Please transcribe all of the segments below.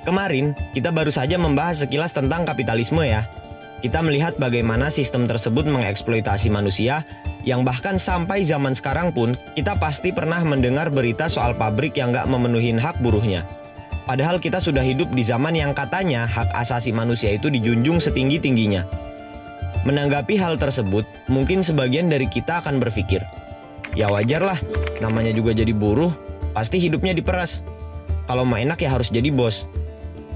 Kemarin, kita baru saja membahas sekilas tentang kapitalisme ya. Kita melihat bagaimana sistem tersebut mengeksploitasi manusia, yang bahkan sampai zaman sekarang pun, kita pasti pernah mendengar berita soal pabrik yang nggak memenuhi hak buruhnya. Padahal kita sudah hidup di zaman yang katanya hak asasi manusia itu dijunjung setinggi-tingginya. Menanggapi hal tersebut, mungkin sebagian dari kita akan berpikir, ya wajar lah, namanya juga jadi buruh, pasti hidupnya diperas. Kalau mau enak ya harus jadi bos.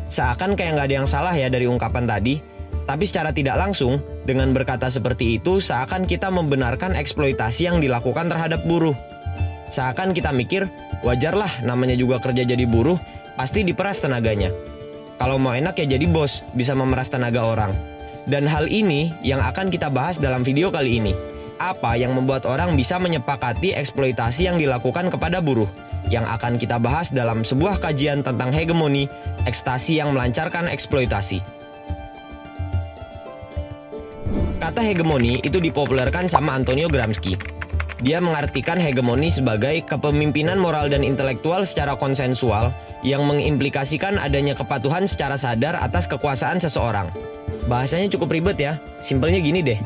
Seakan kayak nggak ada yang salah ya dari ungkapan tadi, tapi secara tidak langsung, dengan berkata seperti itu, seakan kita membenarkan eksploitasi yang dilakukan terhadap buruh. Seakan kita mikir, wajarlah namanya juga kerja jadi buruh, pasti diperas tenaganya. Kalau mau enak ya jadi bos, bisa memeras tenaga orang. Dan hal ini yang akan kita bahas dalam video kali ini. Apa yang membuat orang bisa menyepakati eksploitasi yang dilakukan kepada buruh? Yang akan kita bahas dalam sebuah kajian tentang hegemoni, ekstasi yang melancarkan eksploitasi. Kata hegemoni itu dipopulerkan sama Antonio Gramsci. Dia mengartikan hegemoni sebagai kepemimpinan moral dan intelektual secara konsensual yang mengimplikasikan adanya kepatuhan secara sadar atas kekuasaan seseorang. Bahasanya cukup ribet ya, simpelnya gini deh.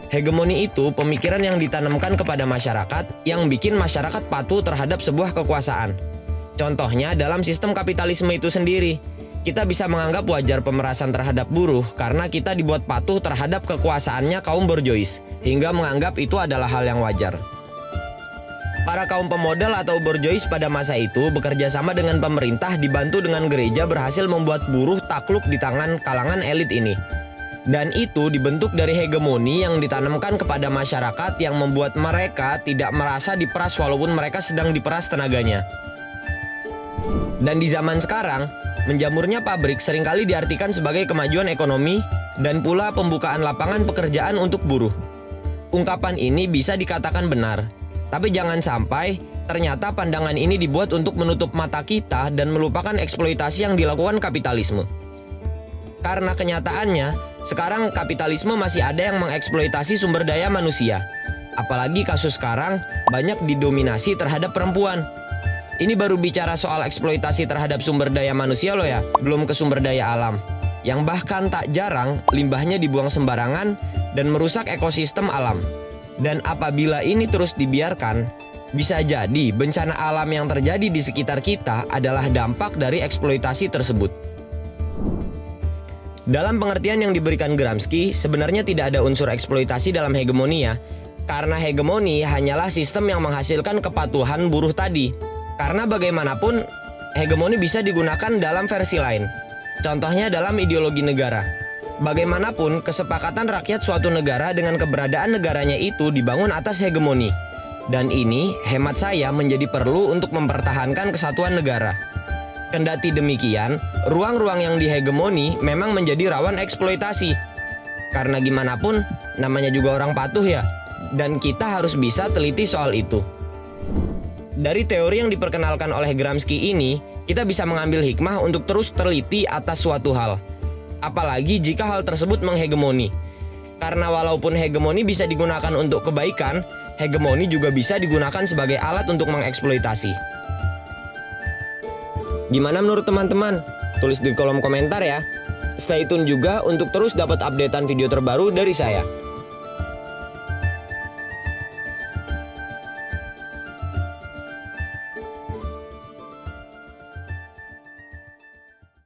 Hegemoni itu pemikiran yang ditanamkan kepada masyarakat yang bikin masyarakat patuh terhadap sebuah kekuasaan. Contohnya dalam sistem kapitalisme itu sendiri, kita bisa menganggap wajar pemerasan terhadap buruh karena kita dibuat patuh terhadap kekuasaannya kaum borjuis, hingga menganggap itu adalah hal yang wajar. Para kaum pemodal atau borjuis pada masa itu bekerja sama dengan pemerintah dibantu dengan gereja berhasil membuat buruh takluk di tangan kalangan elit ini. Dan itu dibentuk dari hegemoni yang ditanamkan kepada masyarakat yang membuat mereka tidak merasa diperas walaupun mereka sedang diperas tenaganya. Dan di zaman sekarang, menjamurnya pabrik seringkali diartikan sebagai kemajuan ekonomi dan pula pembukaan lapangan pekerjaan untuk buruh. Ungkapan ini bisa dikatakan benar, tapi jangan sampai ternyata pandangan ini dibuat untuk menutup mata kita dan melupakan eksploitasi yang dilakukan kapitalisme. Karena kenyataannya, sekarang kapitalisme masih ada yang mengeksploitasi sumber daya manusia. Apalagi kasus sekarang banyak didominasi terhadap perempuan. Ini baru bicara soal eksploitasi terhadap sumber daya manusia loh ya, belum ke sumber daya alam. Yang bahkan tak jarang limbahnya dibuang sembarangan dan merusak ekosistem alam. Dan apabila ini terus dibiarkan, bisa jadi bencana alam yang terjadi di sekitar kita adalah dampak dari eksploitasi tersebut. Dalam pengertian yang diberikan Gramsci, sebenarnya tidak ada unsur eksploitasi dalam hegemoni ya. Karena hegemoni hanyalah sistem yang menghasilkan kepatuhan buruh tadi. Karena bagaimanapun, hegemoni bisa digunakan dalam versi lain. Contohnya dalam ideologi negara. Bagaimanapun, kesepakatan rakyat suatu negara dengan keberadaan negaranya itu dibangun atas hegemoni. Dan ini, hemat saya, menjadi perlu untuk mempertahankan kesatuan negara. Kendati demikian, ruang-ruang yang dihegemoni memang menjadi rawan eksploitasi. Karena gimana pun, namanya juga orang patuh ya. Dan kita harus bisa teliti soal itu. Dari teori yang diperkenalkan oleh Gramsci ini, kita bisa mengambil hikmah untuk terus teliti atas suatu hal. Apalagi jika hal tersebut menghegemoni. Karena walaupun hegemoni bisa digunakan untuk kebaikan, hegemoni juga bisa digunakan sebagai alat untuk mengeksploitasi. Gimana menurut teman-teman? Tulis di kolom komentar ya. Stay tune juga untuk terus dapat updatean video terbaru dari saya.